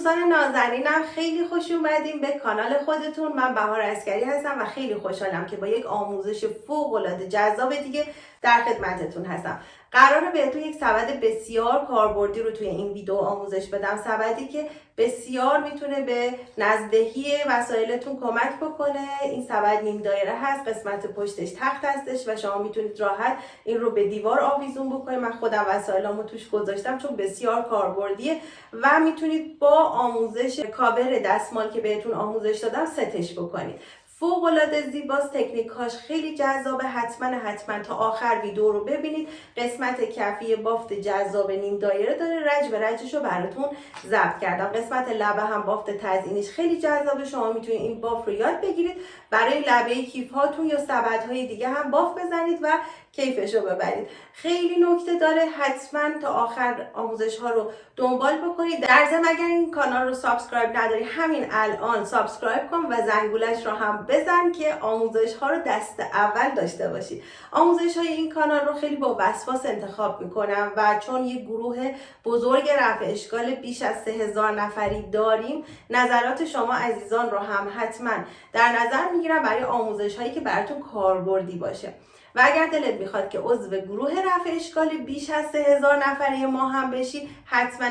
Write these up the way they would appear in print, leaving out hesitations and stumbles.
دوستان نازنینم، خیلی خوش اومدیم به کانال خودتون. من بهار عسکری هستم و خیلی خوشحالم که با یک آموزش فوق‌العاده جذاب دیگه در خدمتتون هستم. قراره بهتون یک سبد بسیار کاربردی رو توی این ویدیو آموزش بدم، سبدی که بسیار میتونه به نزدهی وسایلتون کمک بکنه. این سبد نیم دایره هست، قسمت پشتش تخت هستش و شما میتونید راحت این رو به دیوار آویزون بکنید. من خودم وسایلامو توش گذاشتم چون بسیار کاربردیه و میتونید با آموزش کاور دستمال که بهتون آموزش دادم ستش بکنید. فوق‌العاده زیباست، تکنیکاش خیلی جذابه. حتما تا آخر ویدیو رو ببینید. قسمت کفی بافت جذاب نیم دایره داره، رج به رجش رو براتون ضبط کردم. قسمت لبه هم بافت تزیینش خیلی جذابه. شما میتونید این بافت رو یاد بگیرید، برای لبه کیف هاتون یا سبدهای دیگه هم بافت بزنید و کیفش رو ببرید. خیلی نکته داره، حتما تا آخر آموزش ها رو دنبال بکنید. در ضمن اگر این کانال رو سابسکرایب نداری، همین الان سابسکرایب کن و زنگولش رو هم بزن که آموزش ها رو دست اول داشته باشی. آموزش های این کانال رو خیلی با وسواس انتخاب میکنم و چون یک گروه بزرگ رفع اشکال بیش از 3000 نفری داریم، نظرات شما عزیزان رو هم حتما در نظر میگیرم برای آموزش هایی که براتون کاربردی باشه. و اگر دلت میخواد که عضو گروه رفع اشکال بیش از 3000 نفری ما هم بشی، حتما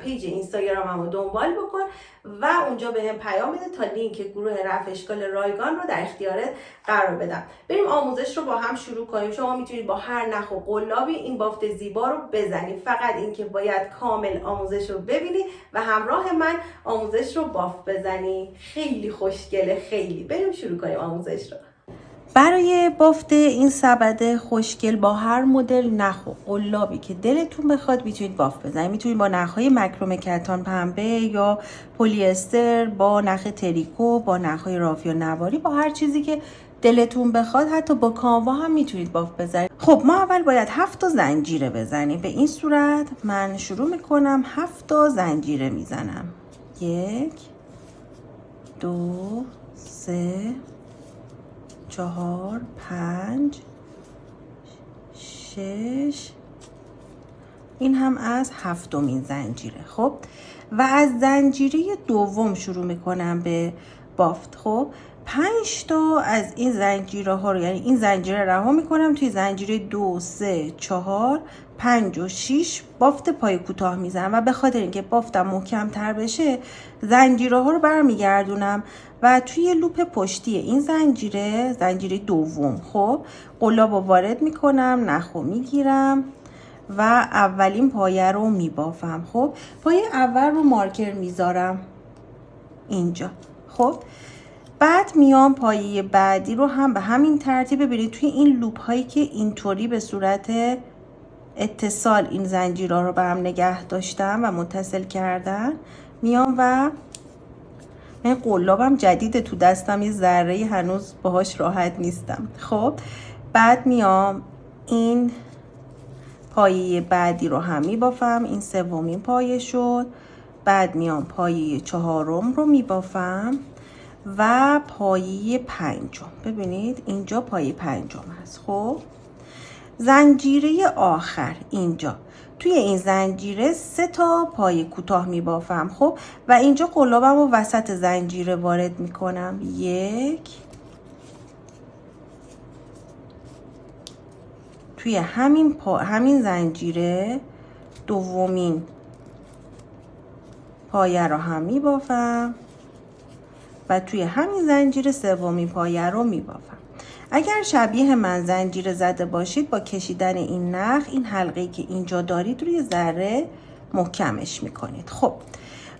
پیج اینستاگراممو دنبال بکن و اونجا بهم پیام بده تا لینک گروه رفع اشکال رایگان رو در اختیارت قرار بدم. بریم آموزش رو با هم شروع کنیم. شما میتونید با هر نخ و قلابی این بافت زیبا رو بزنید، فقط اینکه باید کامل آموزش رو ببینی و همراه من آموزش رو بافت بزنی. خیلی خوشگله، خیلی. بریم شروع کنیم آموزش رو. برای بافت این سبد خوشگل با هر مدل نخ و قلابی که دلتون بخواد میتونید بافت بزنید. میتونید با نخهای مکرم کتان پنبه یا پلی استر، با نخ تریکو، با نخهای رافی و نواری، با هر چیزی که دلتون بخواد، حتی با کانوا هم میتونید بافت بزنید. خب ما اول باید 7 تا زنجیره بزنیم. به این صورت من شروع میکنم 7 تا زنجیره میزنم. 1 2 3 4 5 6. این هم از 7مین زنجیره. خب و از زنجیره دوم شروع میکنم به بافت. خب 5 تا از این زنجیره ها رو، یعنی این زنجیره رها میکنم، توی زنجیره 2 3 4 5 و 6 بافت پای کوتاه میزنم و به خاطر اینکه بافتم محکم تر بشه زنجیره ها رو برمیگردونم و توی لوپ پشتی این زنجیره دوم خب قلاب رو وارد میکنم، نخو میگیرم و اولین پایه رو میبافم. خب پایه اول رو مارکر میذارم اینجا. خب بعد میام پایه بعدی رو هم به همین ترتیب. ببینید توی این لوپ هایی که اینطوری به صورت اتصال این زنجیرها رو به هم نگه داشتم و متصل کردن، میام و من قلابم جدیده تو دستم، یه ذره هنوز باهاش راحت نیستم. خب بعد میام این پایه بعدی رو هم میبافم. این 3مین پایه شد. بعد میام پایه 4م رو میبافم و پایه 5م. ببینید اینجا پایه 5م هست. خب زنجیره آخر اینجا، توی این زنجیره 3 تا پایه کوتاه میبافم. خب و اینجا قلابم رو وسط زنجیره وارد میکنم. 1 توی همین زنجیره دومین پایه رو هم میبافم و توی همین زنجیره 3مین پایه رو میبافم. اگر شبیه من زنجیره زده باشید، با کشیدن این نخ این حلقه‌ای که اینجا دارید روی ذره محکمش میکنید. خب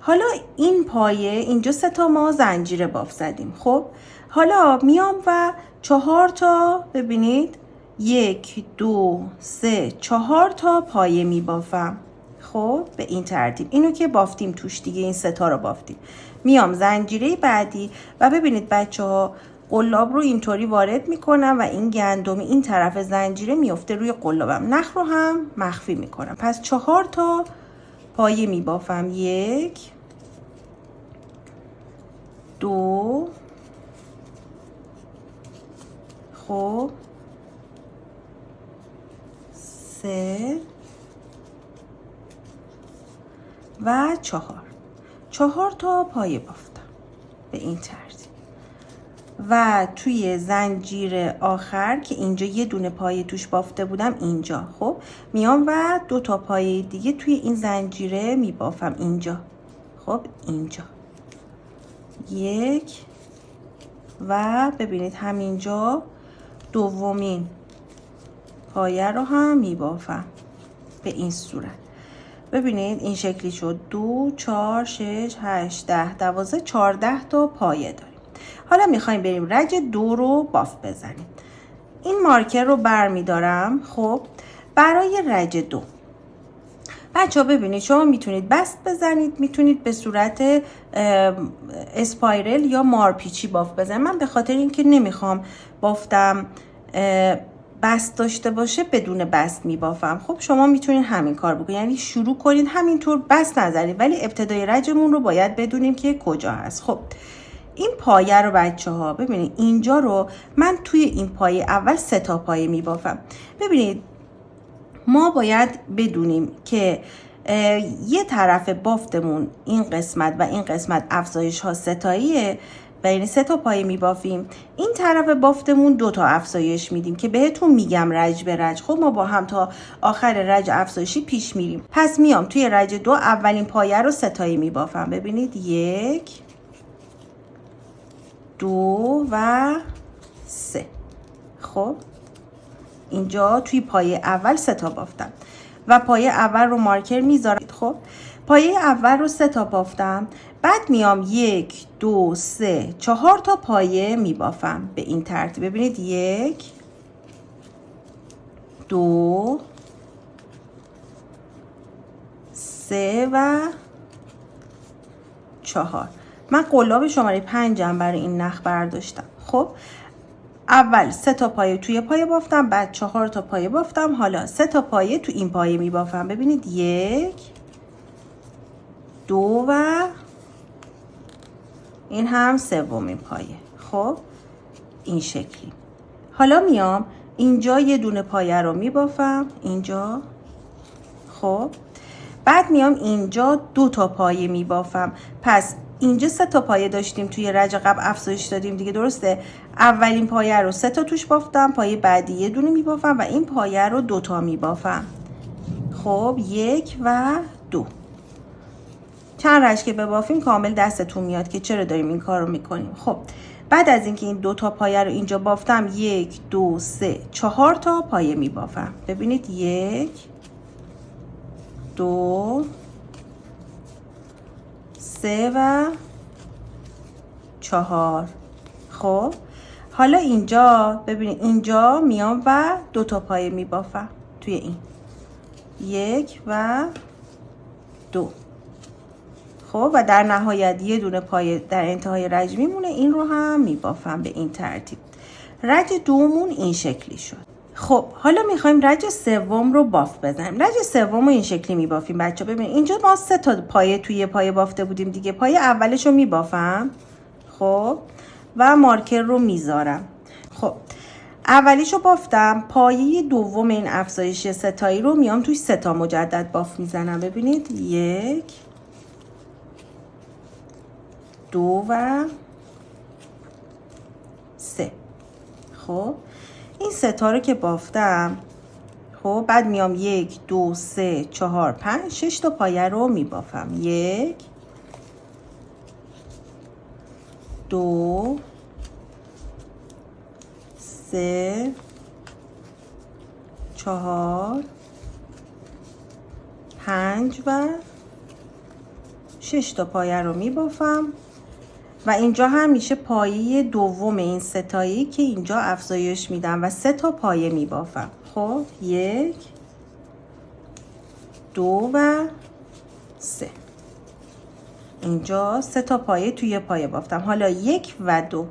حالا این پایه اینجا 3 تا ما زنجیره بافت زدیم. خب حالا میام و 4 تا، ببینید 1 2 3 4 تا پایه میبافم. خب به این ترتیب اینو که بافتیم توش دیگه، این 3 تا رو بافتیم. میام زنجیره بعدی و ببینید بچه‌ها قلاب رو اینطوری وارد میکنم و این گندمی این طرف زنجیره میفته روی قلابم. نخ رو هم مخفی میکنم. پس 4 تا پایه میبافم. 1 2 خب 3 و 4. 4 تا پایه بافتم به این ترتیب و توی زنجیر آخر که اینجا یه دونه پایه توش بافته بودم اینجا خب میام و 2 تا پایه دیگه توی این زنجیره میبافم اینجا خب اینجا 1 و ببینید همینجا دومین پایه رو هم میبافم به این صورت. ببینید این شکلی شد 2 4 6 8 10 12 14 تا پایه داریم. حالا میخوایم بریم رج 2 رو باف بزنیم. این مارکر رو برمیدارم. خب برای رج 2 بچه ها ببینید شما میتونید بست بزنید، میتونید به صورت اسپایرل یا مارپیچی باف بزنید. من به خاطر اینکه نمیخوام بافتم بست داشته باشه بدون بست میبافم. خب شما میتونید همین کار بکنید، یعنی شروع کنید همینطور بست نزنید ولی ابتدای رجمون رو باید بدونیم که کجا هست. خب این پایه رو بچه ها ببینید اینجا رو من توی این پایه اول 3 تا پایه میبافم. ببینید ما باید بدونیم که یه طرف بافتمون این قسمت و این قسمت افزایش ها 3 تاییه و یعنی 3 تا پایه میبافیم. این طرف بافتمون 2 تا افزایش میدیم که بهتون میگم رج به رج. خب ما با هم تا آخر رج افزایشی پیش میریم. پس میام توی رج 2 اولین پایه رو 3 تایی میبافم. ببینید 1 2 و 3. خب اینجا توی پایه اول 3 تا بافتم و پایه اول رو مارکر میذارم. خب پایه اول رو 3 تا بافتم، بعد میام 1 2 3 4 تا پایه میبافم به این ترتیب. ببینید 1 2 3 و 4. من قلاب شماره 5 برای این نخ برداشتم. خب اول 3 تا پایه توی پایه بافتم، بعد 4 تا پایه بافتم، حالا 3 تا پایه تو این پایه می بافم. ببینید 1 2 و این هم سومین پایه. خب این شکلی. حالا میام اینجا یه دونه پایه رو می بافم اینجا. خب بعد میام اینجا 2 تا پایه می بافم. پس اینجا 3 تا پایه داشتیم توی رج قبل افزایش دادیم دیگه، درسته؟ اولین پایه رو 3 تا توش بافتم، پایه بعدی یه دونه می بافم و این پایه رو 2 تا می بافم. خب 1 و 2. چند رج که ببافیم کامل دستتون میاد که چرا داریم این کار رو میکنیم. خب بعد از اینکه این 2 تا پایه رو اینجا بافتم 1 2 3 4 تا پایه می بافم. ببینید 1 2 3 و 4. خب حالا اینجا ببینید اینجا میام و 2 تا پایه می بافم توی این 1 و 2. خب و در نهایت یه دونه پایه در انتهای رج میمونه، این رو هم می بافم به این ترتیب. رج دومون این شکلی شد. خب حالا میخوایم رج سوم رو باف بزنیم. رج سوم رو این شکلی میبافیم بچه. ببینید اینجا ما 3 تا پایه توی پایه بافته بودیم دیگه. پایه اولش رو میبافم خب و مارکر رو میذارم. خب اولیش رو بافتم، پایه دوم این افزایش 3 تایی رو میام توی 3 تا مجدد باف میزنم. ببینید 1 2 و 3. خب این 3 تا رو که بافتم، خب بعد میام 1 2 3 4 5 6 تا پایه رو میبافم. 1 2 3 4 5 و 6 تا پایه رو میبافم و اینجا هم میشه پایه دوم این 3 تایی که اینجا افزایش میدم و 3 تا پایه میبافم. خب 1 2 و 3. اینجا 3 تا پایه توی پایه بافتم. حالا 1 و 2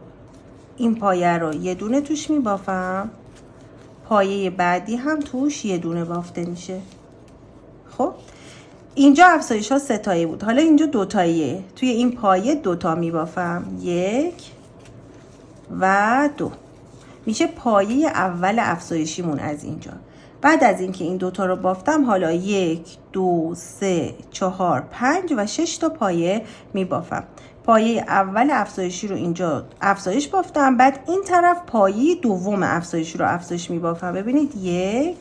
این پایه رو یه دونه توش میبافم، پایه بعدی هم توش یه دونه بافته میشه. خب اینجا افزایش ها 3 تایی بود، حالا اینجا 2 تاییه. توی این پایه 2 تا میبافم 1 و 2. میشه پایه اول افزایشیمون از اینجا. بعد از اینکه این دوتا رو بافتم، حالا 1 2 3 4 5 و 6 تا پایه میبافم. پایه اول افزایشی رو اینجا افزایش بافتم، بعد این طرف پایه دوم افزایشی رو افزایش میبافم. ببینید 1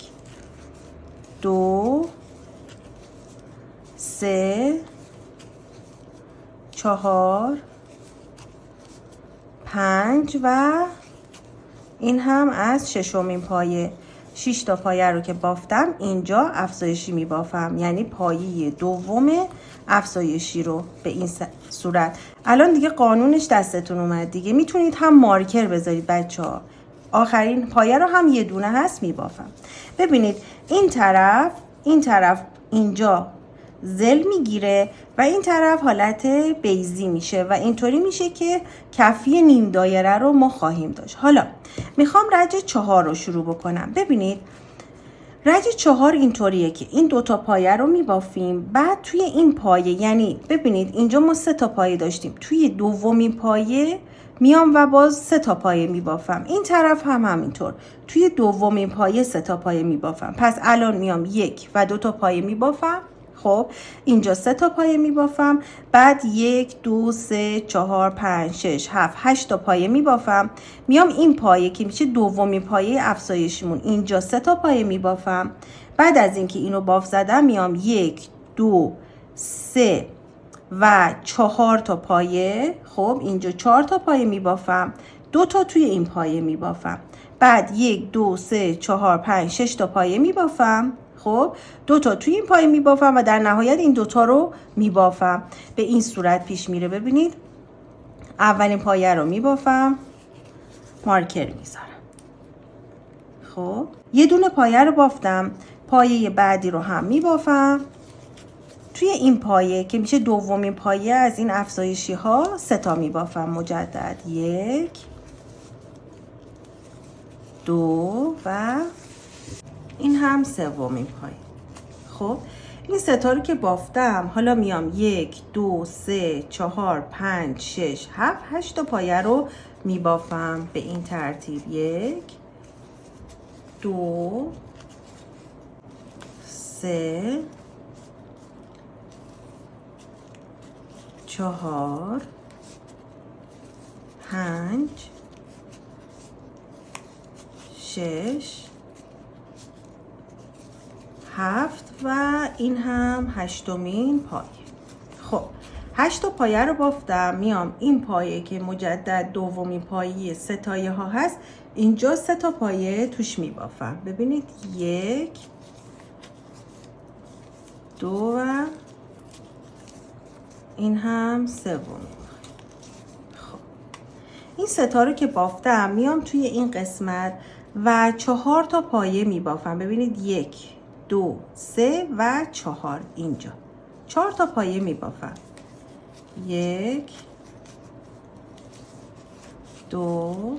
2 3 4 5 و این هم از ششمین پایه. 6 تا پایه رو که بافتم اینجا افزایشی میبافم، یعنی پایه دوم افزایشی رو به این صورت. الان دیگه قانونش دستتون اومد دیگه، میتونید هم مارکر بذارید بچه‌ها. آخرین پایه رو هم یه دونه هست میبافم. ببینید این طرف اینجا زل میگیره و این طرف حالت بیضی میشه و اینطوری میشه که کفی نیم دایره رو ما خواهیم داشت. حالا میخوام رج 4 رو شروع بکنم. ببینید رج 4 اینطوریه که این دوتا پایه رو میبافیم، بعد توی این پایه، یعنی ببینید اینجا ما 3 تا پایه داشتیم، توی دومین پایه میام و باز 3 تا پایه میبافم. این طرف هم همینطور، توی دومین پایه 3 تا پایه میبافم. پس الان میام 1 و 2 تا پایه میبافم. خب اینجا 3 تا پایه میبافم، بعد 1 2 3 4 5 6 7 8 تا پایه میبافم. میام این پایه که میشه دومین پایه افزایشیمون، اینجا 3 تا پایه میبافم. بعد از اینکه اینو باف زدم میام 1 2 3 و 4 تا پایه. خب اینجا 4 تا پایه میبافم، 2 تا توی این پایه میبافم. بعد 1 2 3 4 5 6 تا پایه میبافم. خب 2 تا توی این پایه میبافم و در نهایت این 2 تا رو میبافم. به این صورت پیش میره. ببینید اولین پایه رو میبافم، مارکر میذارم. خب یه دونه پایه رو بافتم، پایه بعدی رو هم میبافم. توی این پایه که میشه دومین پایه از این افزایشی ها 3 تا میبافم مجدد. 1 2 و این هم سومین پایه. خب این 3 تا رو که بافتم، حالا میام 1 2 3 4 5 6 7 8 تا پایه رو میبافم به این ترتیب. 1 2 3 4 5 6 7 و این هم 8مین پایه. خب 8 تا پایه رو بافتم، میام این پایه که مجدد دومین پایه 3 تایه ها هست، اینجا 3 تا پایه توش میبافم. ببینید 1 2 و این هم سومین. خب این 3 تا رو که بافتم، میام توی این قسمت و 4 تا پایه میبافم. ببینید 1 2 3 و 4 اینجا 4 تا پایه میبافم. 1 2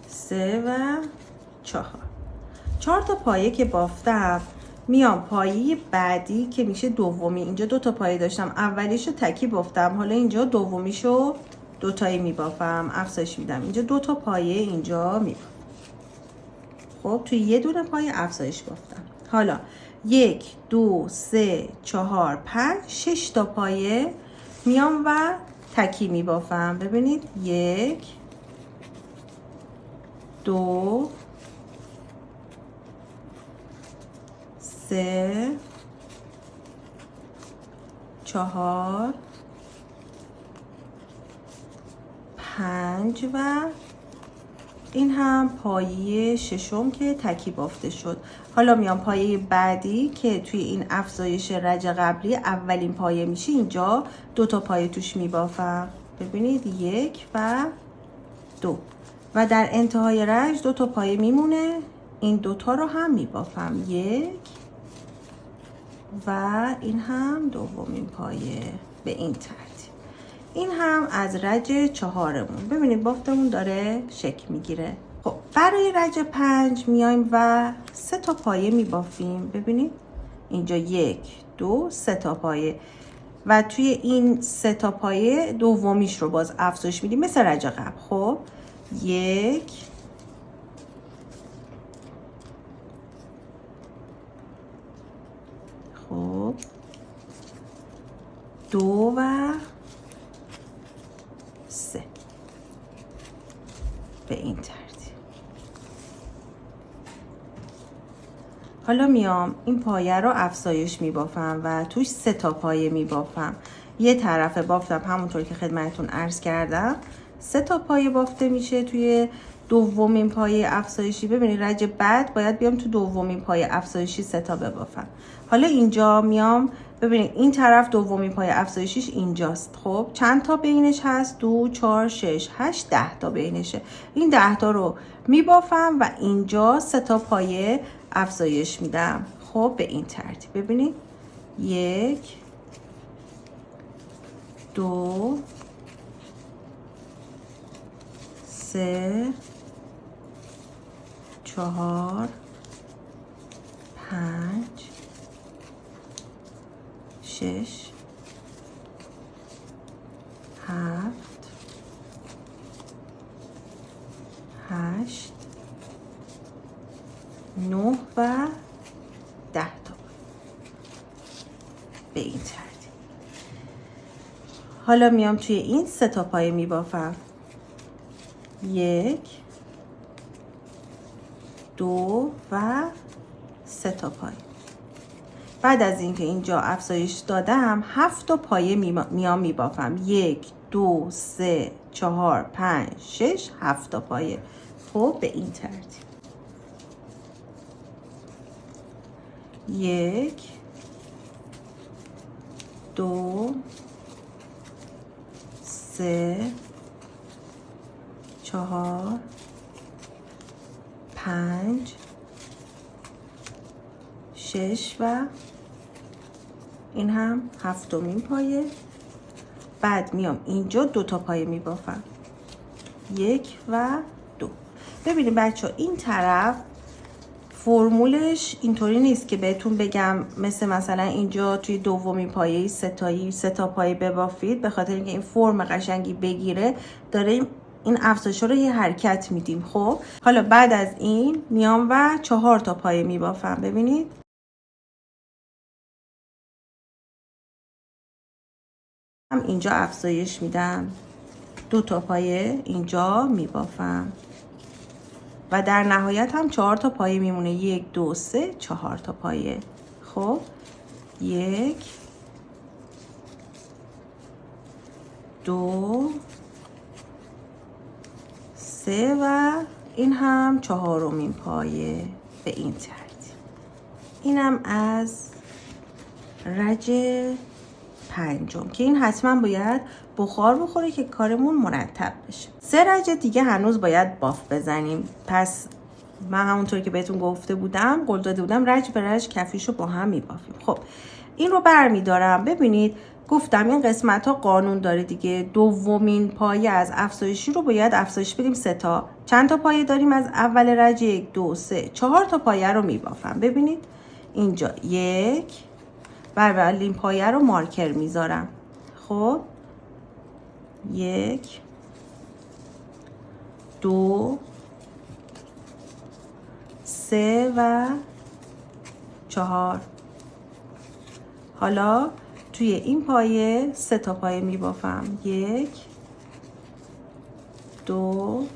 3 و 4 تا پایه که بافتم، میام پایه بعدی که میشه دومی. اینجا 2 تا پایه داشتم، اولیشو تکی بافتم، حالا اینجا دومیشو 2 تایی میبافم، افزایش میدم. اینجا 2 تا پایه اینجا میبافم. خب توی یه دونه پایه افزایش بافتم. حالا 1 2 3 4 5 6 تا پایه میام و تکی میبافم. ببینید 1 2 3 4 5 و این هم پایه ششم که تکی بافته شد. حالا میام پایه بعدی که توی این افزایش رج قبلی اولین پایه میشه، اینجا 2 تا پایه توش میبافم. ببینید 1 و 2 و در انتهای رج 2 تا پایه میمونه، این 2 تا رو هم میبافم. 1 و این هم دومین پایه به این ترتیب. این هم از رج 4مون. ببینید بافتمون داره شکل میگیره. خب برای رج 5 میایم و 3 تا پایه میبافیم. ببینید اینجا 1 2 3 تا پایه و توی این 3 تا پایه دومیش رو باز افزایش میدیم مثل رج قبل. خب 1 2 و 3 به این ترتیب. حالا میام این پایه رو افزایش میبافم و توش 3 تا پایه میبافم. یه طرف بافتم همونطور که خدمتتون عرض کردم 3 تا پایه بافته میشه توی دومین پایه افزایشی. ببینید رج بعد باید بیام تو دومین پایه افزایشی 3 تا ببافم. حالا اینجا میام ببینید این طرف دومین پایه افزایشیش اینجاست. خب چند تا بینش هست؟ 2 4 6 8 10 تا بینشه. این 10 تا رو میبافم و اینجا 3 تا پایه افزایش میدم. خب به این ترتیب ببینید 1 2 3 4 5 6 7 8 9 و 10 تا به این ترتیب. حالا میام توی این 3 تا پایه میبافم. 1 2 و 3 تا پایه. بعد از اینکه اینجا افزایش دادم 7 تا پایه میام میبافم. 1 2 3 4 5 6 7 تا پایه. خب به این ترتیب 1 2 3 4 5 6 و این هم 7مین پایه. بعد میام اینجا 2 تا پایه میبافم. 1 و 2. ببینید بچه ها این طرف فرمولش اینطوری نیست که بهتون بگم مثلا اینجا توی دومین پایه 3 تا پایه ببافید، به خاطر اینکه این فرم قشنگی بگیره داریم این افزایش رو یه حرکت میدیم. خب حالا بعد از این میام و 4 تا پایه میبافم. ببینید هم اینجا افزایش میدم، 2 تا پایه اینجا میبافم و در نهایت هم 4 تا پایه میمونه. 1 2 3 4 تا پایه. خب 1 2 3 و این هم 4مین پایه به این ترتیب. اینم از رج 5م که این حتما باید بخار بخوره که کارمون مرتب بشه. 3 رج دیگه هنوز باید باف بزنیم. پس من همونطور که بهتون گفته بودم قول داده بودم رج به رج کفیشو با هم میبافیم. خب این رو برمیدارم. ببینید گفتم این قسمت ها قانون داره دیگه. دومین پایه از افزایشی رو باید افزایش بدیم 3 تا. چند تا پایه داریم از اول رج؟ 1 2 3 4 تا پایه رو میبافم. ببینید اینجا 1 بر اولین پایه رو مارکر میذارم. خب 1 2 3 و 4. حالا توی این پایه 3 تا پایه میبافم. 1 2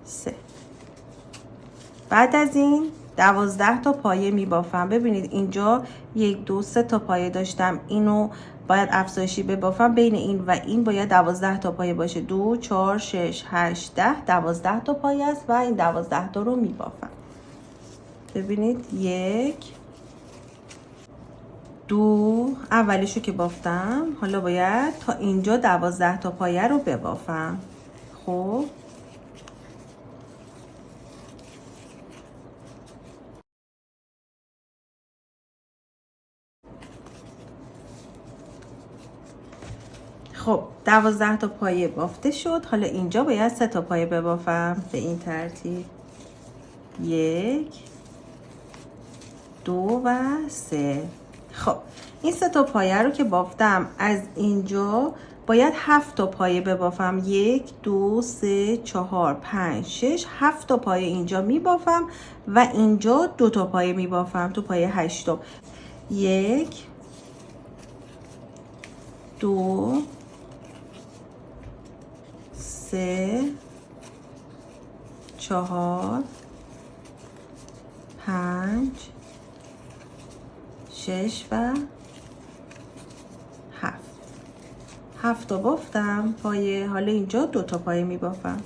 3. بعد از این 12 تا پایه میبافم. ببینید اینجا 1 2 3 تا پایه داشتم، اینو باید افزایشی ببافم. بین این و این باید 12 تا پایه باشه. 2 4 6 8 10 12 تا پایه است و این 12 تا رو میبافم. ببینید 1 2 اولشو که بافتم، حالا باید تا اینجا 12 تا پایه رو ببافم. خب خب 12 تا پایه بافته شد. حالا اینجا باید 3 تا پایه ببافم به این ترتیب. 1 2 و 3. خب این 3 تا پایه رو که بافتم از اینجا باید 7 تا پایه ببافم. 1 2 3 4 5 6 7 تا پایه اینجا میبافم و اینجا 2 تا پایه میبافم تو پایه 8م. 1 2 3 4 5 6 و 7 تا بافتم پایه. حالا اینجا 2 تا پایه می بافم.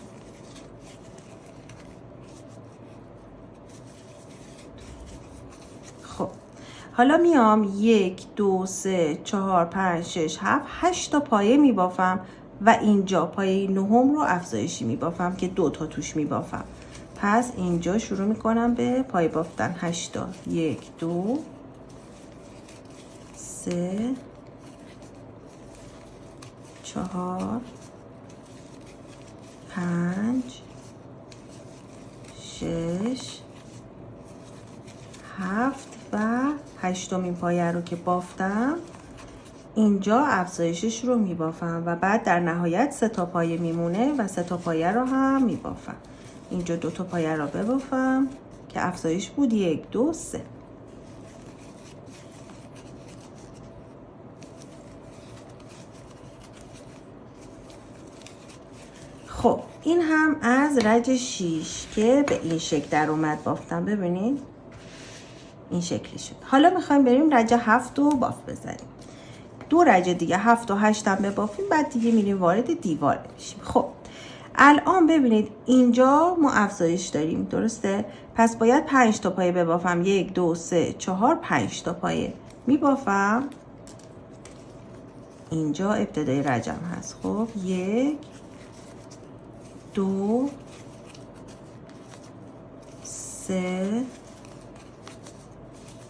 خب حالا میام 1 2 3 4 5 6 7 8 تا پایه می بافم و اینجا پایه نهم رو افزایشی می بافم که 2 تا توش می بافم. پس اینجا شروع می کنم به پایه بافتن. 8 تا 1 2 3 4 5 6 7 و 8مین پایه رو که بافتم اینجا افزایشش رو میبافم و بعد در نهایت 3 تا پایه میمونه و 3 تا پایه رو هم میبافم. اینجا 2 تا پایه رو ببافم که افزایش بود 1 2 3. خب این هم از رج 6 که به این شکل در اومد بافتم. ببینید این شکلی شد. حالا میخوایم بریم رج 7 رو باف بزنیم. 2 رج دیگه 7 و 8 هم ببافیم، بعد دیگه میریم وارد دیوار میشیم. خب الان ببینید اینجا ما افزایش داریم، درسته؟ پس باید 5 تا پایه ببافم. 1 2 3 4 5 تا پایه میبافم. اینجا ابتدای رجم هست. خب 1 2 3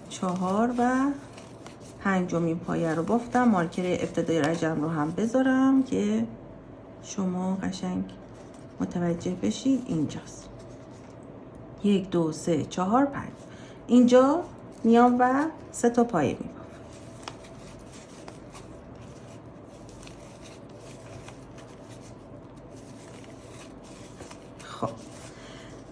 4 و 5مین پایه رو بافتم. مارکر ابتدای رجم رو هم بذارم که شما قشنگ متوجه بشید. اینجاست 1 2 3 4 5. اینجا میام و 3 تا پایه میبافم. خب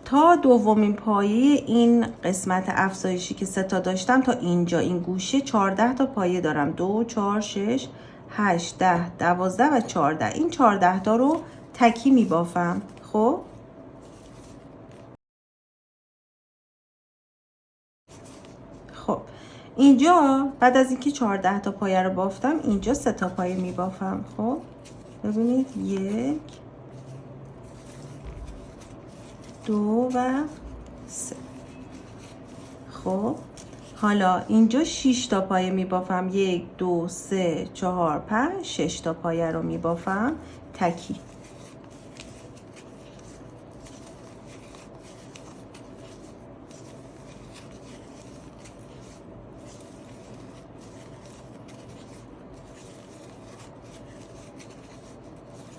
تا دومین پایه این قسمت افزایشی که 3 تا داشتم تا اینجا این گوشه 14 تا پایه دارم. 2 4 6 8 10 12 و 14. این 14 تا رو تکی می بافم. خب اینجا بعد از اینکه 14 تا پایه رو بافتم اینجا 3 تا پایه می بافم. خب ببینید 1 2 و 3. خب حالا اینجا 6 تا پایه می بافم. 1 2 3 4 5 6 تا پایه رو می بافم تکی.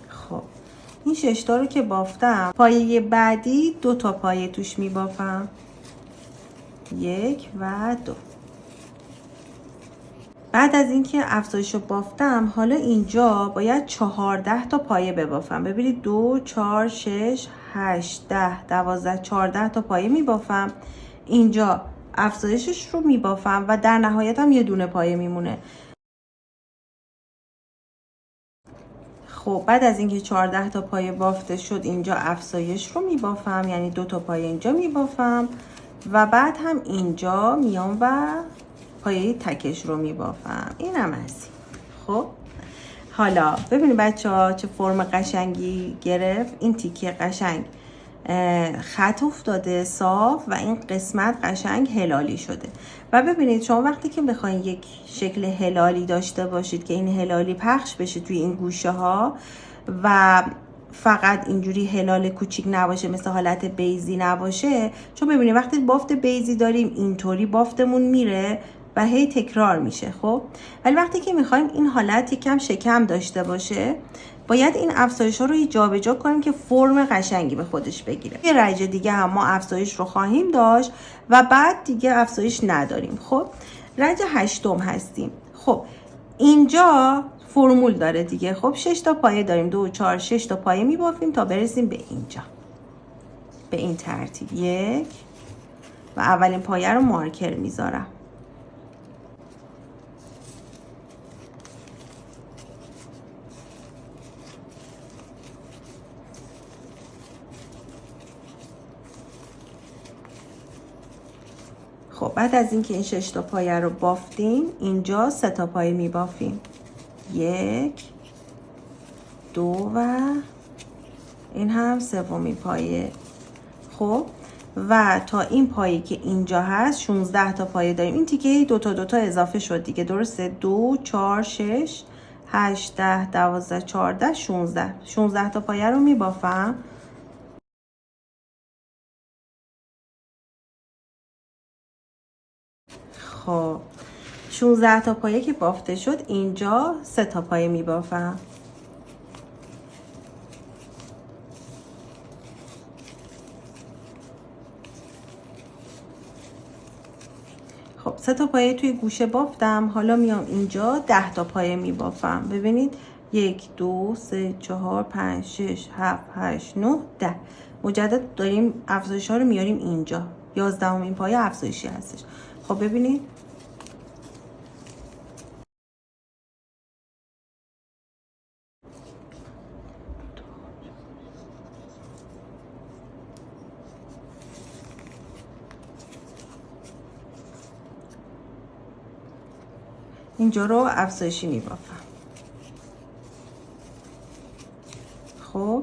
خب این 6 تا رو که بافتم پایه بعدی 2 تا پایه توش می بافم. 1 و 2. بعد از اینکه افزایش رو بافتم حالا اینجا باید 14 تا پایه ببافم. ببینید 2 4 6 8 10 12 14 تا پایه می بافم. اینجا افزایشش رو می بافم و در نهایت هم یه دونه پایه میمونه. خب بعد از اینکه 14 تا پایه بافته شد اینجا افزایش رو می بافم، یعنی 2 تا پایه اینجا می بافم و بعد هم اینجا میام و پایه تکش رو می بافم. این هم از خب حالا ببینید بچه‌ها چه فرم قشنگی گرفت. این تیکه قشنگ خط افتاده صاف و این قسمت قشنگ هلالی شده. و ببینید شما وقتی که بخواید یک شکل هلالی داشته باشید که این هلالی پخش بشه توی این گوشه ها و فقط اینجوری هلال کوچیک نباشه، مثل حالت بیزی نباشه، چون ببینید وقتی بافت بیزی داریم اینطوری بافتمون میره و هی تکرار میشه. خب ولی وقتی که میخوایم این حالت یکم شکم داشته باشه باید این افزایش ها رو جابجا کنیم که فرم قشنگی به خودش بگیره. یه رج دیگه هم ما افزایش رو خواهیم داشت و بعد دیگه افزایش نداریم. خب رج 8 هستیم. خب اینجا فرمول داره دیگه. خب 6 تا پایه داریم. 2 4 6 تا پایه میبافیم تا برسیم به اینجا به این ترتیب. 1 و اولین پایه رو مارکر میذارم. خب بعد از اینکه این 6 تا پایه رو بافتیم، اینجا 3 تا پایه میبافیم. 1 2 و این هم سومین پایه. خب و تا این پایه که اینجا هست 16 تا پایه داریم. این تیکه دو تا اضافه شد دیگه، درسته؟ 2 4 6 8 10 12 14 16 تا پایه رو میبافم. خب 16 تا پایه که بافته شد، اینجا 3 تا پایه میبافم. خب 3 تا پایه توی گوشه بافتم. حالا میام اینجا 10 تا پایه میبافم. ببینید 1 2 3 4 5 6 7 8 9 10. مجدد داریم افزایش ها رو میاریم اینجا. 11مین پایه افزایشی هستش. خب ببینید اینجا رو افزایشی میبافم. خب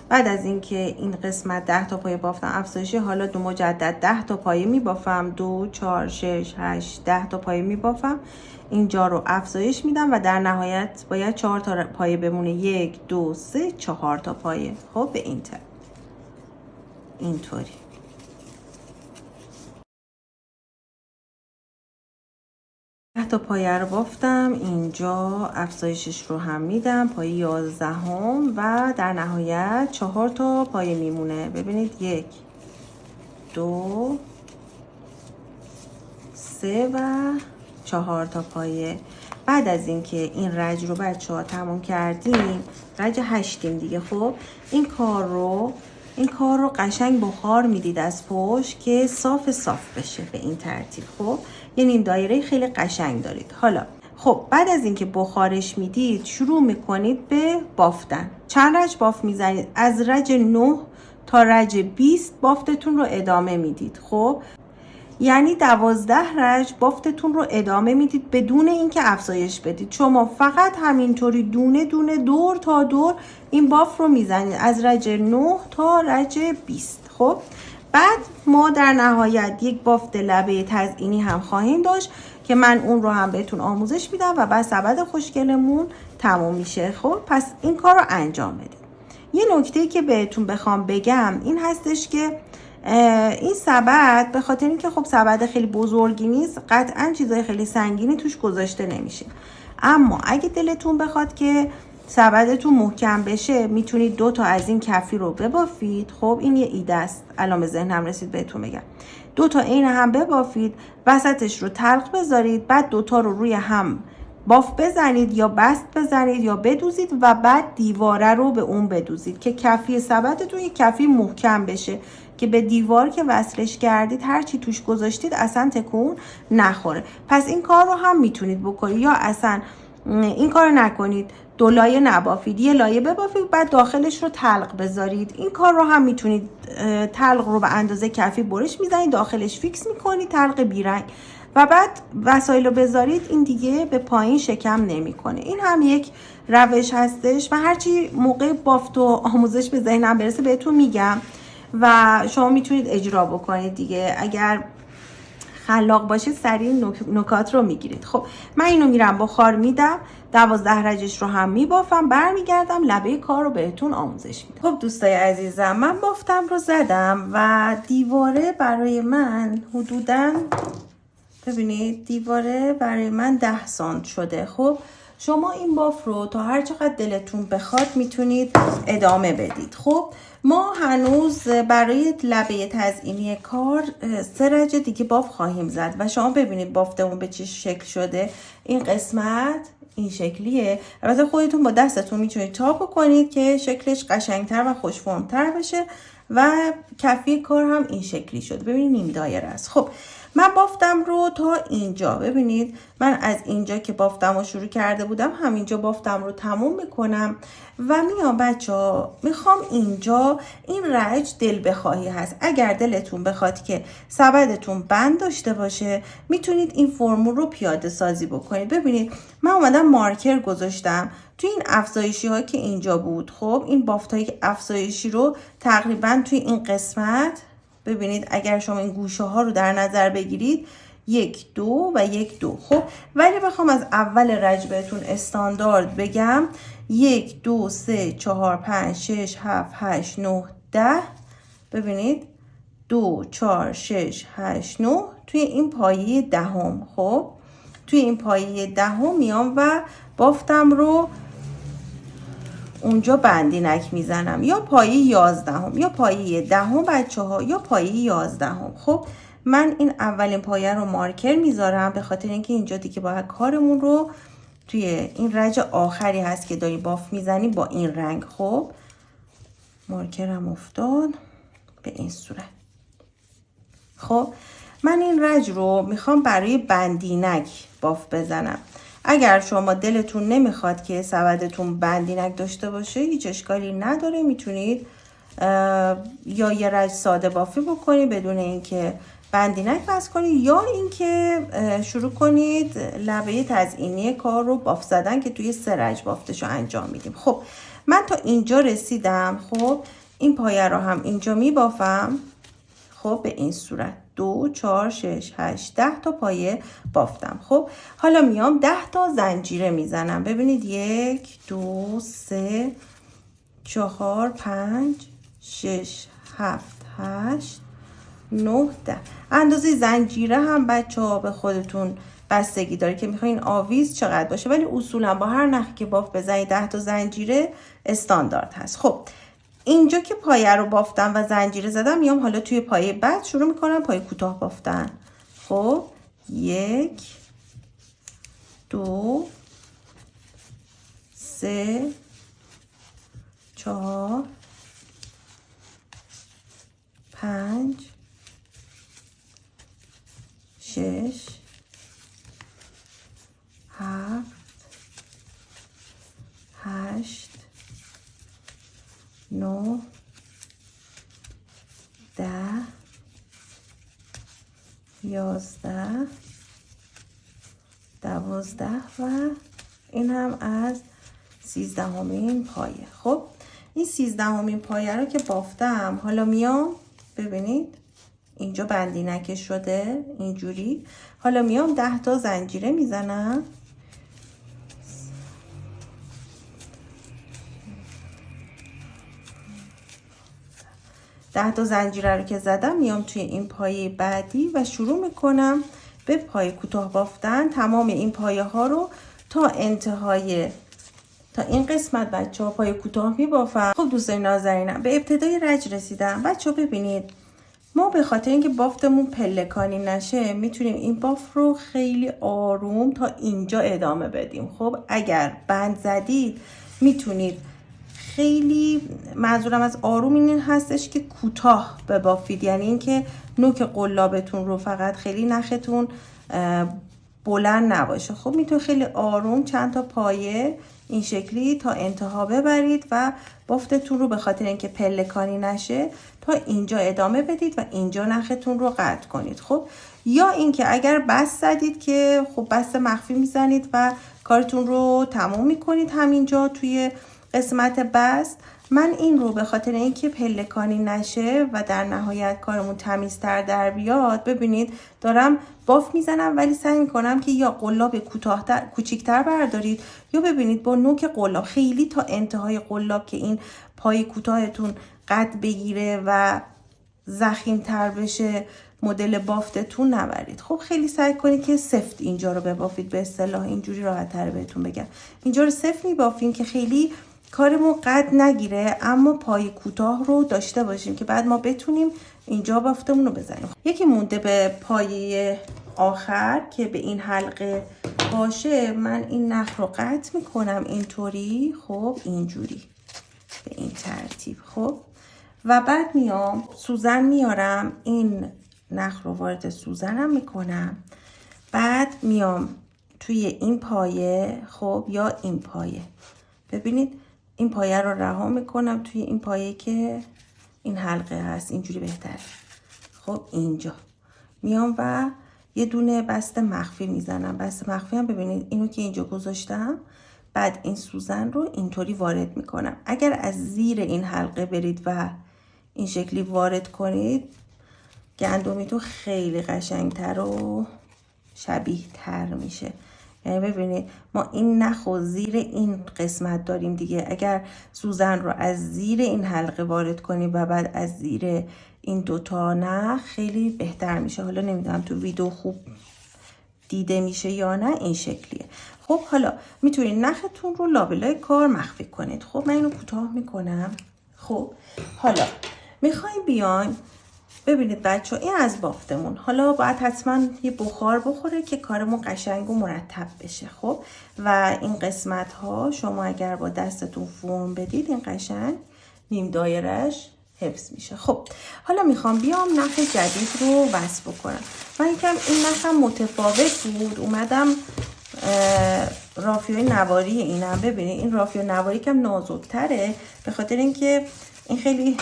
بعد از اینکه این قسمت 10 تا پایه بافتم افزایشی، حالا دو مجدد 10 تا پایه میبافم. 2 4 6 8 10 تا پایه میبافم. اینجا رو افزایش میدم و در نهایت باید 4 تا پایه بمونه. 1 2 3 4 تا پایه. خب به این طرف اینطوری. تا پایه رو بافتم. اینجا افزایشش رو هم میدم، پایه 11 و در نهایت 4 تا پایه میمونه. ببینید 1 2 3 و 4 تا پایه. بعد از اینکه این رج رو بچه‌ها تموم کردیم، رج 8یم دیگه. خب این کار رو قشنگ بخار میدید از پشت که صاف بشه به این ترتیب. خب یه نیم دایره خیلی قشنگ دارید. حالا خب بعد از اینکه بخارش میدید شروع میکنید به بافتن. چند رج بافت میزنید؟ از رج 9 تا رج 20 بافتتون رو ادامه میدید. خب یعنی 12 رج بافتتون رو ادامه میدید بدون اینکه افزایش بدید. شما فقط همینطوری دونه دونه دور تا دور این باف رو میزنید از رج 9 تا رج 20. خب بعد ما در نهایت یک بافت لبه تزئینی هم خواهیم داشت که من اون رو هم بهتون آموزش میدم و بعد سبد خوشگلمون تموم میشه. خب پس این کار رو انجام بدید. یه نکته که بهتون بخوام بگم این هستش که این سبد به خاطر اینکه خب سبد خیلی بزرگی نیست، قطعا چیزای خیلی سنگینی توش گذاشته نمیشه. اما اگه دلتون بخواد که سبدتون محکم بشه، میتونید 2 تا از این کفی رو ببافید. خب این یه ایده است، الان به ذهنم رسید بهتون بگم. 2 تا این هم ببافید، وسطش رو تلق بذارید، بعد 2 تا رو روی هم باف بزنید یا بست بزنید یا بدوزید و بعد دیواره رو به اون بدوزید که کفی سبدتون یه کفی محکم بشه که به دیوار که وصلش کردید هرچی توش گذاشتید اصلا تکون نخوره. پس این کار رو هم میتونید بکنید یا اصلا این کار نکنید، 2 لایه نبافید، یه لایه ببافید بعد داخلش رو تلق بذارید. این کار رو هم میتونید، تلق رو به اندازه کفی برش میزنید، داخلش فیکس میکنید تلق بیرنگ و بعد وسایل رو بذارید. این دیگه به پایین شکم نمیکنه. این هم یک روش هستش و هرچی موقع بافت و آموزش به ذهنم برسه بهتون میگم و شما میتونید اجرا بکنید دیگه. اگر خلاق باشید سریع نکات رو میگیرید. خب من اینو میرم بخار میدم، 12 رجش رو هم میبافم، برمیگردم لبه کار رو بهتون آموزش میدم. خب دوستای عزیزم، من بافتم رو زدم و دیواره برای من حدوداً، ببینید دیواره برای من 10 سانت شده. خب شما این باف رو تا هر چقدر دلتون بخواد میتونید ادامه بدید. خب ما هنوز برای لبه تزئینی کار 3 رج دیگه باف خواهیم زد و شما ببینید بافتمون به چه شکل شده. این قسمت این شکلیه. البته خودتون با دستتون میتونید چاپ کنید که شکلش قشنگتر و خوش‌فرم‌تر بشه و کفی کار هم این شکلی شده. ببینید نیم دایره است. خب من بافتم رو تا اینجا، ببینید من از اینجا که بافتم رو شروع کرده بودم همینجا بافتم رو تموم میکنم و میام بچه ها میخوام اینجا این رج دل بخواهی هست. اگر دلتون بخواد که سبدتون بند داشته باشه میتونید این فرمول رو پیاده سازی بکنید. ببینید من اومدم مارکر گذاشتم توی این افزایشی ها که اینجا بود. خب این بافت های افزایشی رو تقریبا توی این قسمت ببینید اگر شما این گوشه ها رو در نظر بگیرید 1 2 و 1 2. خب ولی بخوام از اول رج بهتون استاندارد بگم 1 2 3 4 5 6 7 8 9 10. ببینید 2 4 6 8 9 توی این پایه دهم. خب توی این پایه دهم میام و بافتم رو اونجا بندینک میزنم، یا پایه 11 یا پایه 10 بچه ها، یا پایه 11. خب من این اولین پایه رو مارکر میذارم به خاطر اینکه اینجا دیگه باید کارمون رو توی این رج آخری هست که داری باف میزنی با این رنگ. خب مارکرم افتاد به این صورت. خب من این رج رو میخوام برای بندینک باف بزنم. اگر شما دلتون نمیخواد که سبدتون بندینک داشته باشه هیچ اشکالی نداره، میتونید یا یه رج ساده بافی بکنید بدون اینکه بندینک بس کنید، یا اینکه شروع کنید لبه تزیینی کار رو باف زدن که توی 3 رج بافتش رو انجام میدیم. خب من تا اینجا رسیدم. خب این پایه رو هم اینجا میبافم. خب به این صورت 2 4 6 8 10 تا پایه بافتم. خب حالا میام 10 تا زنجیره میزنم. ببینید 1 2 3 4 5 6 7 8 9 10. اندازه زنجیره هم بچه ها به خودتون بستگی داره که میخواین آویز چقدر باشه، ولی اصولا با هر نخی که باف بزنید 10 تا زنجیره استاندارد هست. خب اینجا که پایه رو بافتم و زنجیره زدم میام حالا توی پایه بعد شروع میکنم پایه کوتاه بافتن. خب 1 2 3 4 5 6 7 8 9 10 11 12 و این هم از 13مین پایه. خب این 13مین پایه رو که بافتم حالا میام ببینید اینجا بندینک شده اینجوری. حالا میام 10 تا زنجیره میزنم. 10 تا زنجیره رو که زدم میام توی این پایه بعدی و شروع میکنم به پایه کوتاه بافتن تمام این پایه ها رو تا انتهای تا این قسمت بچه ها پایه کوتاه میبافم. خب دوستان نازنینم به ابتدای رج رسیدم. بچه ها ببینید ما به خاطر اینکه بافتمون پلکانی نشه میتونیم این بافت رو خیلی آروم تا اینجا ادامه بدیم. خب اگر بند زدید میتونید خیلی، منظورم از آروم این هستش که کوتاه ببافید، یعنی اینکه نوک قلابتون رو فقط خیلی نختون بلند نباشه. خب میتونید خیلی آروم چند تا پایه این شکلی تا انتها ببرید و بافتتون رو به خاطر اینکه پلکانی نشه تا اینجا ادامه بدید و اینجا نختون رو قطع کنید. خب یا اینکه اگر بست زدید که خب بست مخفی میزنید و کارتون رو تموم میکنید همینجا توی قسمت بست. من این رو به خاطر اینکه پلکانی نشه و در نهایت کارمون تمیزتر در بیاد، ببینید دارم باف میزنم ولی سعی میکنم که یا قلاب کوچیکتر بردارید یا ببینید با نوک قلاب خیلی تا انتهای قلاب که این پای کوتاهتون قد بگیره و ضخیم‌تر بشه مدل بافتتون نبرید. خب خیلی سعی کنید که سفت اینجا رو ببافید، به اصطلاح اینجوری راحت‌تر بهتون بگم. اینجا رو سفت میبافیم که خیلی کارمون قد نگیره اما پای کوتاه رو داشته باشیم که بعد ما بتونیم اینجا بافتمون رو بزنیم. یکی مونده به پایه آخر که به این حلقه باشه. من این نخ رو قطع میکنم اینطوری. خب اینجوری به این ترتیب. خب و بعد میام سوزن میارم این نخ رو وارد سوزنم میکنم. بعد میام توی این پایه، خب یا این پایه، ببینید این پایه رو رها میکنم توی این پایه که این حلقه هست، اینجوری بهتره. خب اینجا میام و یه دونه بست مخفی میزنم. بست مخفی هم ببینید اینو که اینجا گذاشتم، بعد این سوزن رو اینطوری وارد میکنم. اگر از زیر این حلقه برید و این شکلی وارد کنید، گندمیتون خیلی قشنگتر و شبیه تر میشه. یعنی ببینید ما این نخ و زیر این قسمت داریم دیگه. اگر سوزن رو از زیر این حلقه وارد کنیم و بعد از زیر این دوتا نخ، خیلی بهتر میشه. حالا نمیدونم تو ویدیو خوب دیده میشه یا نه، این شکلیه. خب حالا میتونید نختون رو لابلای کار مخفی کنید. خب من اینو کوتاه میکنم. خب حالا میخوایم بیایم ببینید بچه، این از بافتمون. حالا باید حتما یه بخار بخوره که کارمون قشنگ و مرتب بشه. خب و این قسمت ها شما اگر با دستتون فرم بدید، این قشنگ نیم دایرش حفظ میشه. خب حالا میخوام بیام نخ جدید رو وصل بکنم. من یکم این نخم متفاوت بود، اومدم رافیوی نواری اینم. ببینید این رافیو نواری کم نازک‌تره، به خاطر اینکه این خیلی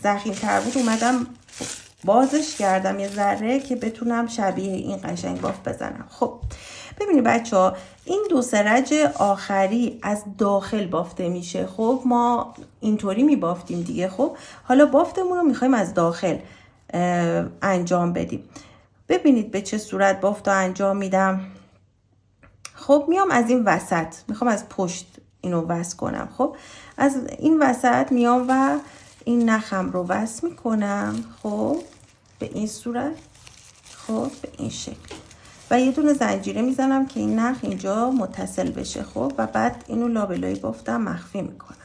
ضخیم‌تر بود اومدم بازش کردم یه ذره که بتونم شبیه این قشنگ بافت بزنم. خب ببینید بچه‌ها، این دو سرج آخری از داخل بافته میشه. خب ما اینطوری میبافتیم دیگه. خب حالا بافتمون رو میخوایم از داخل انجام بدیم. ببینید به چه صورت بافت رو انجام میدم. خب میام از این وسط، میخوام از پشت اینو وصل کنم. خب از این وسط میام و این نخم رو وصل میکنم. خب به این صورت، خب به این شکل، و یه دونه زنجیره میزنم که این نخ اینجا متصل بشه. خب و بعد اینو لابلای بافتم مخفی میکنم.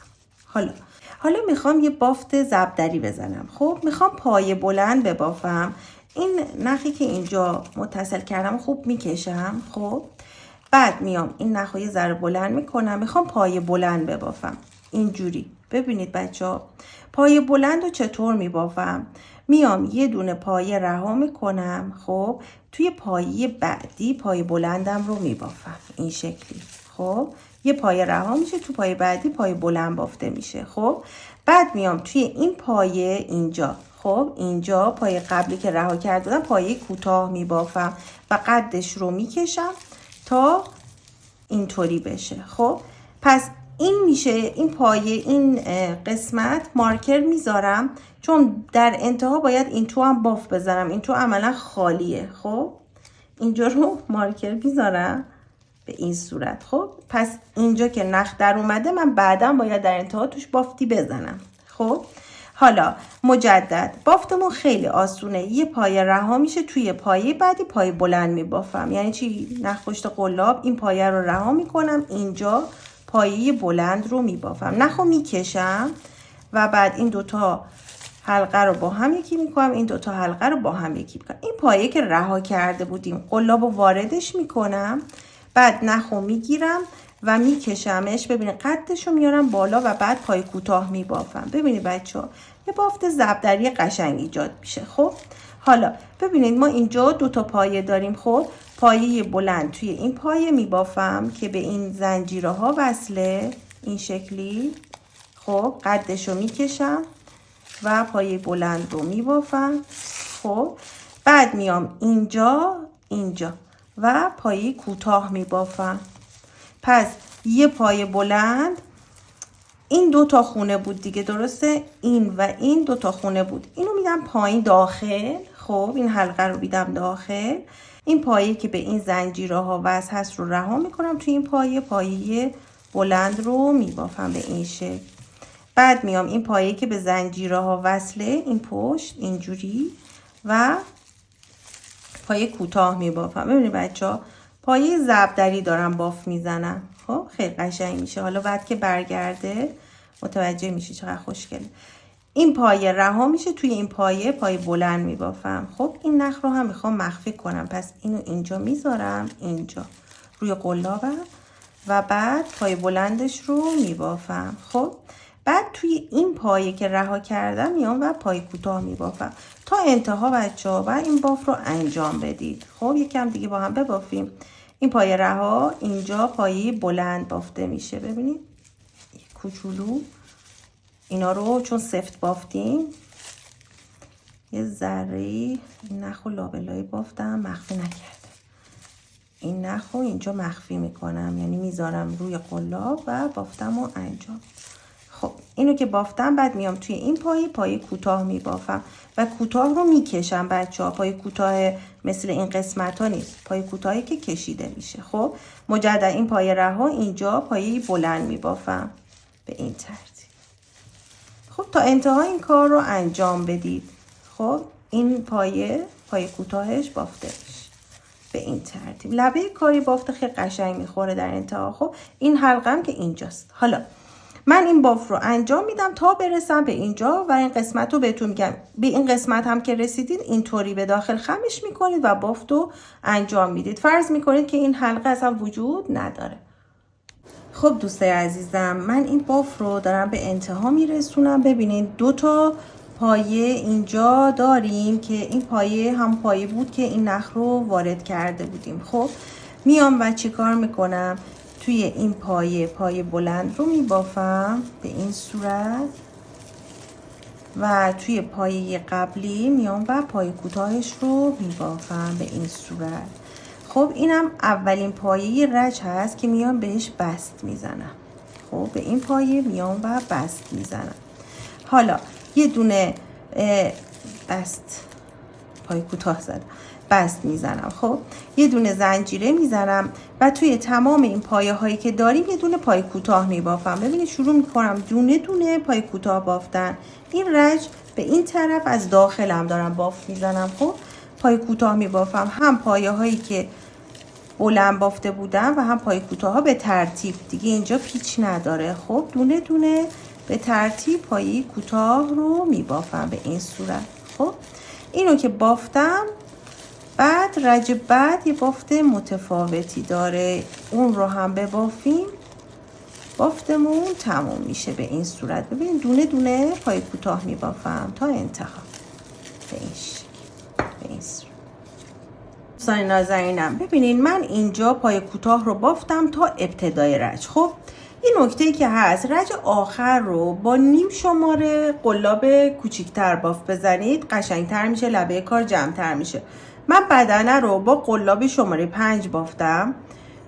حالا میخوام یه بافت زبدری بزنم. خب میخوام پایه بلند ببافم. این نخی که اینجا متصل کردم خوب میکشم. خب بعد میام این نخو یه ذره بلند میکنم. میخوام پایه بلند ببافم اینجوری. ببینید بچه‌ها، پایه بلند رو چطور میبافم؟ میام یه دونه پایه رها میکنم. خب توی پایه بعدی پایه بلندم رو میبافم این شکلی. خب یه پایه رها میشه، تو پایه بعدی پایه بلند بافته میشه. خب بعد میام توی این پایه اینجا، خب اینجا پایه قبلی که رها کرده بودم پایه کوتاه میبافم و قدش رو میکشم تا اینطوری بشه. خب پس این میشه این پایه، این قسمت مارکر میذارم چون در انتها باید این تو هم باف بزنم. این تو عملا خالیه. خب اینجا رو مارکر میذارم به این صورت. خب پس اینجا که نخ در اومده، من بعدا باید در انتها توش بافتی بزنم. خب حالا مجدد بافتمون خیلی آسونه. یه پایه رها میشه، توی پایه بعدی پایه بلند میبافم. یعنی چی؟ نخ پشت قلاب این پایه رو رها میکنم، اینجا پایه بلند رو میبافم، نخو میکشم و بعد این دوتا حلقه رو با هم یکی میکنم، این دوتا حلقه رو با هم یکی میکنم. این پایه که رها کرده بودیم قلاب رو واردش میکنم، بعد نخو میگیرم و میکشمش. ببینید قدش رو میارم بالا و بعد پای کوتاه میبافم. ببینید بچه‌ها یه بافت زبدری قشنگ ایجاد میشه. خب حالا ببینید ما اینجا دوتا پایه داریم. خب پایه بلند توی این پایه میبافم که به این زنجیره ها وصله این شکلی. خب قدش رو میکشم و پایه بلند رو میبافم. خب بعد میام اینجا و پایه کوتاه میبافم. پس یه پایه بلند، این دوتا خونه بود دیگه، درسته؟ این و این دوتا خونه بود، اینو میدم پایین داخل. خب این حلقه رو میدم داخل. این پایه که به این زنجیره ها وصل هست رو رها میکنم توی این پایه بلند رو میبافم به این شکل. بعد میام این پایه که به زنجیره ها وصله این پشت اینجوری و پایه کوتاه میبافم. ببینید بچه‌ها پایه زبدری دارم باف میزنم. خب خیلی قشنگ میشه. حالا بعد که برگرده متوجه میشه چقدر خوشگله. این پایه رها میشه، توی این پایه بلند میبافم. خب این نخ رو هم میخوام مخفی کنم، پس اینو اینجا میذارم، اینجا روی قلابم و بعد پایه بلندش رو میبافم. خب بعد توی این پایه که رها کردم میام و پایه کوتاه میبافم. تا انتها بچه‌ها و این باف رو انجام بدید. خب یکم دیگه با هم ببافیم. این پایه رها اینجا پایه بلند بافته میشه. ببینید کوچولو اینا رو چون سفت بافتیم یه ذره این نخ و لابلای بافتم مخفی نکرده. این نخ رو اینجا مخفی میکنم، یعنی میذارم روی قلاب و بافتم رو انجام. خب اینو که بافتم بعد میام توی این پایه کوتاه میبافم و کوتاه رو میکشم بچه ها. پایه کوتاه مثل این قسمت ها نیست، پایه کوتاهی که کشیده میشه. خب مجدد این پایه رها اینجا پایه بلند میبافم به این ترتیب. خب تا انتها این کار رو انجام بدید. خب این پایه کوتاهش بافته میشه به این ترتیب. لبه کاری بافته خیلی قشنگ میخوره در انتها. خب این حلقم که اینجاست. حالا من این باف رو انجام میدم تا برسم به اینجا و این قسمت رو بهتون میگم. به این قسمت هم که رسیدید اینطوری به داخل خمش میکنید و بافت رو انجام میدید. فرض میکنید که این حلقه اصلا وجود نداره. خب دوستای عزیزم من این باف رو دارم به انتها میرسونم. ببینید 2 تا پایه اینجا داریم که این پایه هم پایه بود که این نخ رو وارد کرده بودیم. خب میام و چی کار میکنم؟ توی این پایه بلند رو میبافم به این صورت و توی پایه قبلی میام و پایه کوتاهش رو میبافم به این صورت. خب اینم اولین پایه رج هست که میام بهش بست میزنم. خب به این پایه میام و بست میزنم. حالا یه دونه بست پایه کوتاه زدم بست میزنم. خب یه دونه زنجیره میزنم و توی تمام این پایه هایی که داریم یه دونه پایه کوتاه میبافم. ببینید شروع میکنم دونه دونه پایه کوتاه بافتن. این رج به این طرف از داخلم دارم بافت میزنم. خب پایه کوتاه میبافم، هم پایه هایی که بلند بافته بودم و هم پایه کوتاه ها به ترتیب، دیگه اینجا پیچ نداره. خب دونه دونه به ترتیب پایه کوتاه رو میبافم به این صورت. خب اینو که بافتم بعد رج بعد یه بافت متفاوتی داره، اون رو هم ببافیم بافتمون تموم میشه به این صورت. ببینید دونه دونه پایه کوتاه میبافم تا انتها به این شکل به این صورت. دوستان نازنینم ببینید من اینجا پایه کوتاه رو بافتم تا ابتدای رج. خب این نکته که هست رج آخر رو با نیم شماره قلاب کوچیک‌تر بافت بزنید قشنگتر میشه، لبه کار جمع‌تر میشه. من بدنه رو با قلاب شماره 5 بافتم،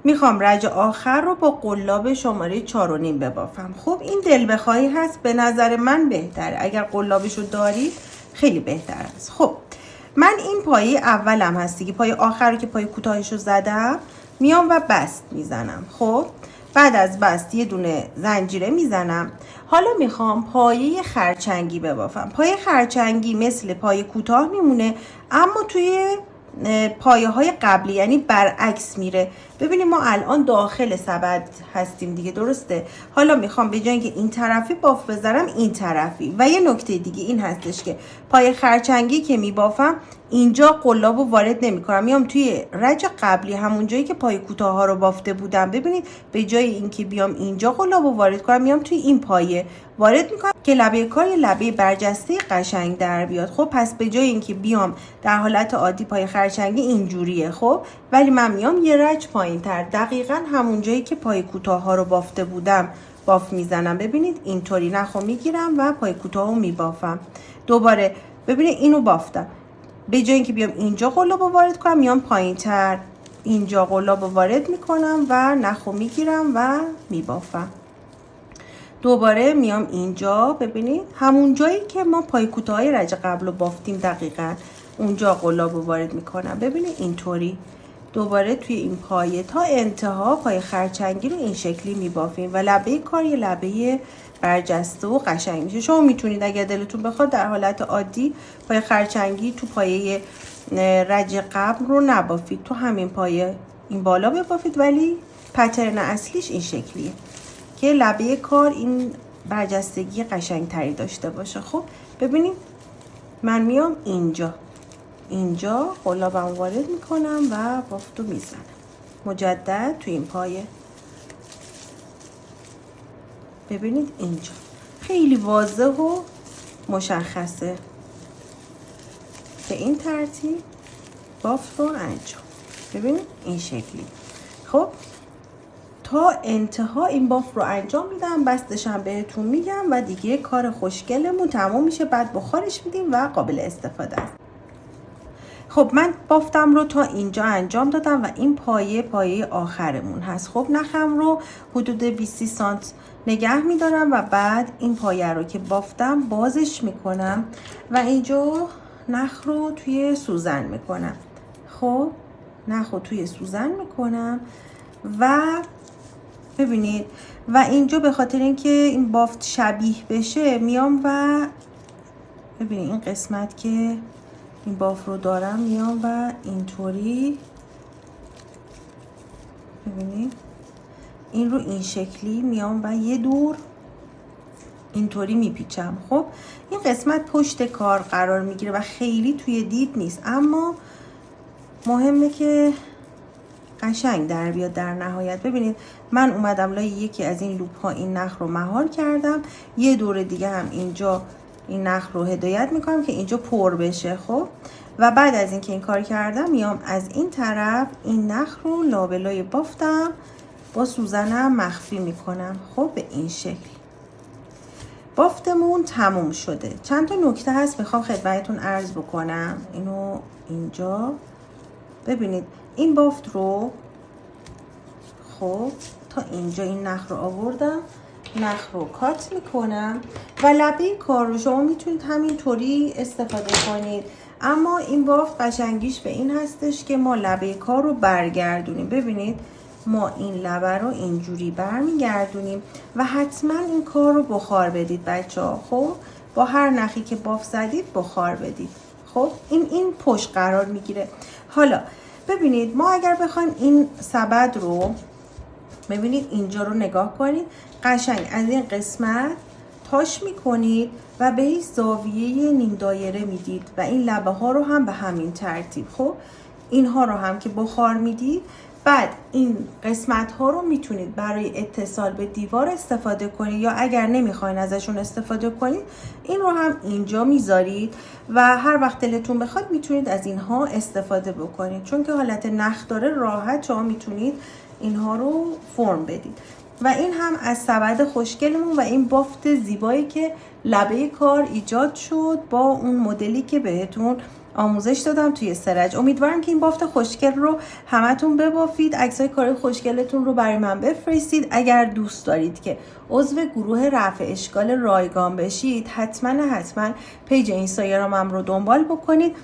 میخوام رج آخر رو با قلاب شماره 4.5 ببافم. خب این دل بخواهی هست، به نظر من بهتره، اگر قلابشو دارید خیلی بهتر است. خب من این پایه اولم هست دیگه، پایه آخر رو که پایه کوتاهشو زدم میام و بست میزنم. خب بعد از بست یه دونه زنجیره میزنم. حالا میخوام پایه خرچنگی ببافم. پایه خرچنگی مثل پایه کوتاه میمونه اما توی پایه های قبلی یعنی برعکس میره. ببینید ما الان داخل سبد هستیم دیگه، درسته؟ حالا میخوام به جای اینکه این طرفی باف بذارم این طرفی. و یه نکته دیگه این هستش که پایه خرچنگی که میبافم اینجا قلابو وارد نمیکنم، میام توی رج قبلی همون جایی که پایه کوتاه ها رو بافته بودم. ببینید به جای اینکه بیام اینجا قلابو وارد کنم میام توی این پایه وارد میکنم که لبه کار یه لبه برجسته قشنگ در بیاد. خب پس به جای اینکه بیام در حالت عادی پایه خرچنگی اینجوریه، خب ولی من میام یه رج پایین تر دقیقاً همون جایی که پایه کوتاه ها رو بافته بودم باف میزنم. ببینید اینطوری نخو میگیرم و پایه کوتاه رو میبافم. دوباره ببینید اینو بافتم، به جای اینکه بیام اینجا قلاب رو وارد کنم میام پایین تر اینجا قلاب رو وارد میکنم و نخو میگیرم و میبافم. دوباره میام اینجا، ببینید همون جایی که ما پای کوتاه رج قبل رو بافتیم دقیقاً اونجا قلاب رو وارد میکنم. ببینید اینطوری دوباره توی این پایه تا انتها پای خرچنگی رو این شکلی میبافیم و لبه کار یه لبه برجسته و قشنگ میشه. شما میتونید اگر دلتون بخواد در حالت عادی پای خرچنگی تو پایه رج قبل رو نبافید، تو همین پایه این بالا ببافید، ولی پترن اصلیش این شکلیه که لبه کار این برجستگی قشنگ تری داشته باشه. خب ببینید من میام اینجا قلابم وارد میکنم و بافتو میزنم مجدد تو این پایه. ببینید اینجا خیلی واضح و مشخصه. به این ترتیب بافت رو انجام. ببینید این شکلی. خب تا انتها این بافت رو انجام میدم، بستش هم بهتون میگم و دیگه کار خوشگلمون تمام میشه. بعد بخارش میدیم و قابل استفاده است. خب من بافتم رو تا اینجا انجام دادم و این پایه آخرمون هست. خب نخم رو حدود 20 سانت نگه میدارم و بعد این پایه رو که بافتم بازش میکنم و اینجا نخ رو توی سوزن میکنم. خب نخ رو توی سوزن میکنم و ببینید و اینجا به خاطر اینکه این بافت شبیه بشه میام و ببینید این قسمت که این بافت رو دارم میام و اینطوری ببینید این رو این شکلی میام و یه دور اینطوری میپیچم. خب این قسمت پشت کار قرار میگیره و خیلی توی دید نیست، اما مهمه که قشنگ در بیاد در نهایت. ببینید من اومدم لای یکی از این لوپ ها این نخ رو مهار کردم، یه دور دیگه هم اینجا این نخ رو هدایت میکنم که اینجا پر بشه. خب و بعد از اینکه این کار کردم میام از این طرف این نخ رو لابلای بافتم با سوزنم مخفی میکنم. خب به این شکل بافتمون تموم شده. چند تا نکته هست میخوام خدمتتون عرض بکنم. اینو اینجا ببینید این بافت رو خب تا اینجا این نخ رو آوردم، نخ رو کات میکنم و لبه کار رو شما میتونید همینطوری استفاده کنید، اما این بافت قشنگیش به این هستش که ما لبه کار رو برگردونیم. ببینید ما این لبه رو اینجوری برمیگردونیم و حتما این کار رو بخار بدید بچه ها. خب با هر نخی که بافت زدید بخار بدید. خب این پشت قرار میگیره. حالا ببینید ما اگر بخوایم این سبد رو ببینید اینجا رو نگاه کنید، قشنگ از این قسمت تاش میکنید و به این زاویه نیم دایره میدید و این لبه ها رو هم به همین ترتیب. خب اینها رو هم که بخار میدید، بعد این قسمت ها رو میتونید برای اتصال به دیوار استفاده کنید یا اگر نمیخواین ازشون استفاده کنید این رو هم اینجا میذارید و هر وقت دلتون بخواد میتونید از اینها استفاده بکنید، چون که حالت نخ داره راحت شما میتونید اینها رو فرم بدید. و این هم از سبد خوشگلمون و این بافت زیبایی که لبه کار ایجاد شد با اون مدلی که بهتون آموزش دادم توی سرج. امیدوارم که این بافت خوشگل رو همتون ببافید. عکسای کار خوشگلتون رو برای من بفرستید. اگر دوست دارید که عضو گروه رفع اشکال رایگان بشید حتما پیج اینستاگرامم رو دنبال بکنید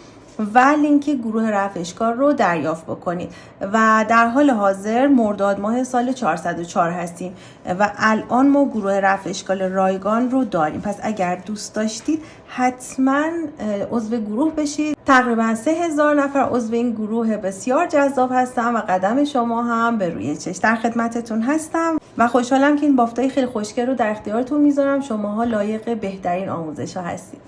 و لینک گروه رفع اشکال رو دریافت بکنید و در حال حاضر مرداد ماه سال 404 هستیم و الان ما گروه رفع اشکال رایگان رو داریم. پس اگر دوست داشتید حتما عضو گروه بشید. تقریبا 3000 نفر عضو این گروه بسیار جذاب هستم و قدم شما هم به روی چشم. در خدمتتون هستم و خوشحالم که این بافتای خیلی خوشگل رو در اختیارتون میذارم. شماها لایق بهترین آموزش ها هستید.